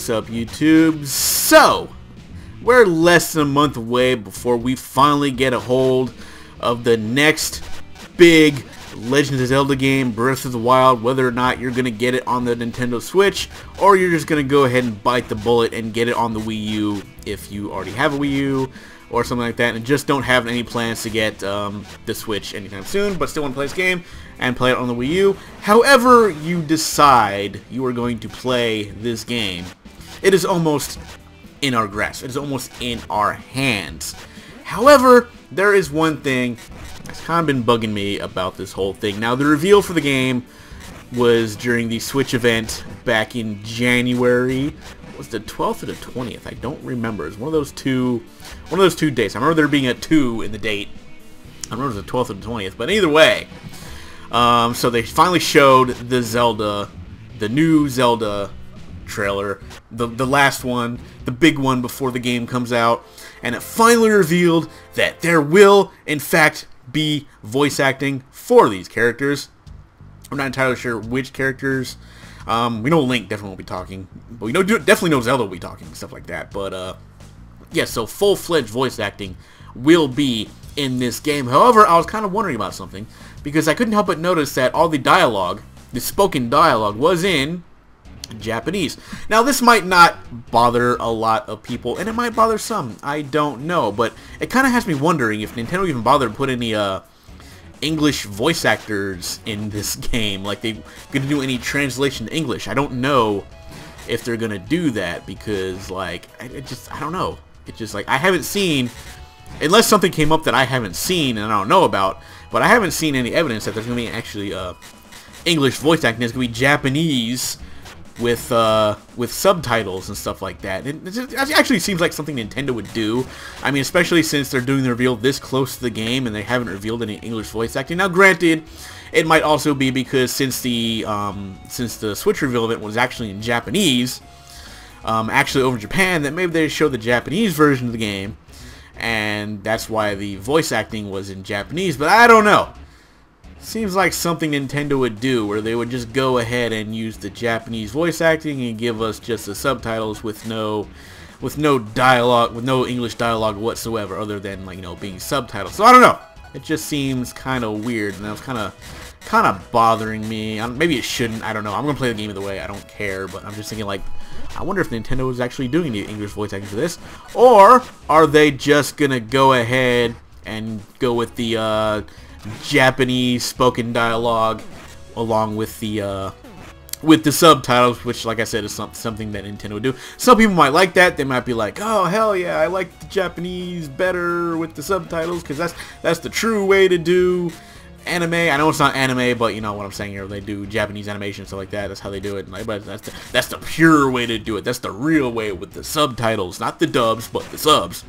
what's up, YouTube? So, we're less than a month away before we finally get a hold of the next big Legend of Zelda game, Breath of the Wild, whether or not you're going to get it on the Nintendo Switch, or you're just going to go ahead and bite the bullet and get it on the Wii U if you already have a Wii U, or something like that, and just don't have any plans to get the Switch anytime soon, but still want to play this game and play it on the Wii U. However you decide you are going to play this game, it is almost in our grasp. It is almost in our hands. However, there is one thing that's kind of been bugging me about this whole thing. Now, the reveal for the game was during the Switch event back in January. Was the 12th or the 20th? I don't remember. It's one of those two dates. I remember there being a 2 in the date. I remember it was the 12th or the 20th. But either way, so they finally showed the new Zelda trailer, the last one, the big one before the game comes out, and it finally revealed that there will, in fact, be voice acting for these characters. I'm not entirely sure which characters. We know Link definitely won't be talking, but we definitely know Zelda will be talking, stuff like that. But yeah, so full-fledged voice acting will be in this game. However, I was kind of wondering about something, because I couldn't help but notice that all the dialogue, the spoken dialogue, was in Japanese. Now, this might not bother a lot of people, and it might bother some. I don't know, but it kind of has me wondering if Nintendo even bothered to put any English voice actors in this game. Like, they gonna do any translation to English. I don't know if they're gonna do that, because, like, I don't know. It's just like, I haven't seen, unless something came up that I haven't seen and I don't know about, but I haven't seen any evidence that there's gonna be actually English voice acting. It's gonna be Japanese with subtitles and stuff like that. It actually seems like something Nintendo would do. I mean, especially since they're doing the reveal this close to the game and they haven't revealed any English voice acting. Now, granted, it might also be because since the Switch reveal event was actually in Japanese, actually over in Japan, that maybe they show the Japanese version of the game, and that's why the voice acting was in Japanese. But I don't know. Seems like something Nintendo would do, where they would just go ahead and use the Japanese voice acting and give us just the subtitles with no dialogue, with no English dialogue whatsoever, other than, like, you know, being subtitled. So I don't know. It just seems kind of weird, and that was kind of bothering me. Maybe it shouldn't. I don't know. I'm gonna play the game either way. I don't care. But I'm just thinking, like, I wonder if Nintendo is actually doing the English voice acting for this, or are they just gonna go ahead and go with the Japanese spoken dialogue along with the subtitles, which, like I said, is something that Nintendo would do. Some people might like that. They might be like, oh, hell yeah, I like the Japanese better with the subtitles, because that's the true way to do anime. I know it's not anime, but you know what I'm saying here. They do Japanese animation and stuff like that. That's how they do it. But that's the pure way to do it. That's the real way, with the subtitles, not the dubs, but the subs,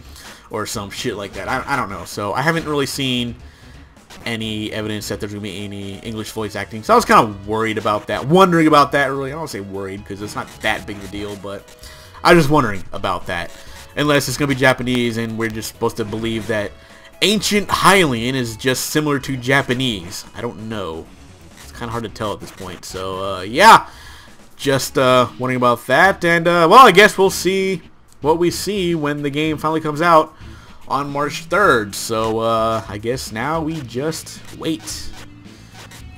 or some shit like that. I don't know. So I haven't really seen any evidence that there's going to be any English voice acting. So I was kind of worried about that. Wondering about that, really. I don't want to say worried, because it's not that big of a deal, but I was just wondering about that. Unless it's going to be Japanese, and we're just supposed to believe that Ancient Hylian is just similar to Japanese. I don't know. It's kind of hard to tell at this point. So, yeah. Just wondering about that. And, well, I guess we'll see what we see when the game finally comes out on March 3rd, so I guess now we just wait.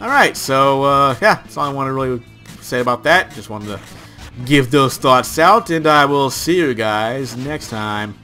Alright, so yeah, that's all I want to really say about that. Just wanted to give those thoughts out, and I will see you guys next time.